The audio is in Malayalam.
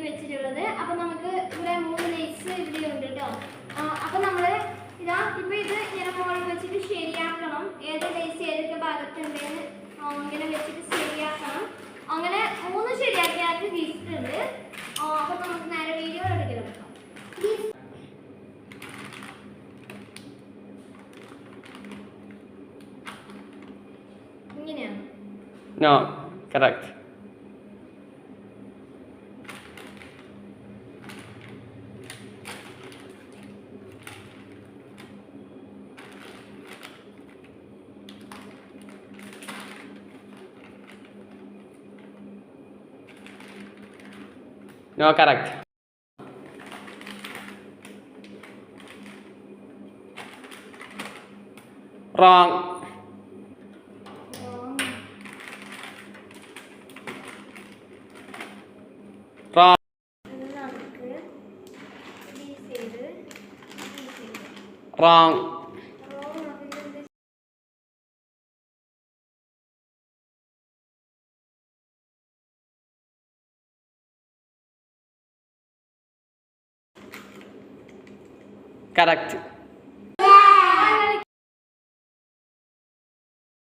വെച്ചിട്ടുള്ളത്. അപ്പോൾ നമുക്ക് ഇവിടെ 3 ലേസ് ഇവിടെ ഉണ്ട് കേട്ടോ. അപ്പോൾ നമ്മൾ ഇതാ ഇപ്പോൾ ഇത് ഇങ്ങനെ മുകളിൽ വെച്ചിട്ട് ശരിയാക്കണം. ഏത് ലേസ് ഏതൊക്കെ ഭാഗത്തുണ്ടെന്ന് ഇങ്ങനെ വെച്ചിട്ട് ശരിയാക്കണം. അങ്ങനെ 3 ശരിയാക്കിയാൽ തീർച്ചിട്ടുണ്ട്. അപ്പോൾ നമുക്ക് നേരെ വീഡിയോ എടുക്കണം. ഇങ്ങനെയാണ്. No, correct. No, correct. Wrong. Wrong. Wrong. Correct.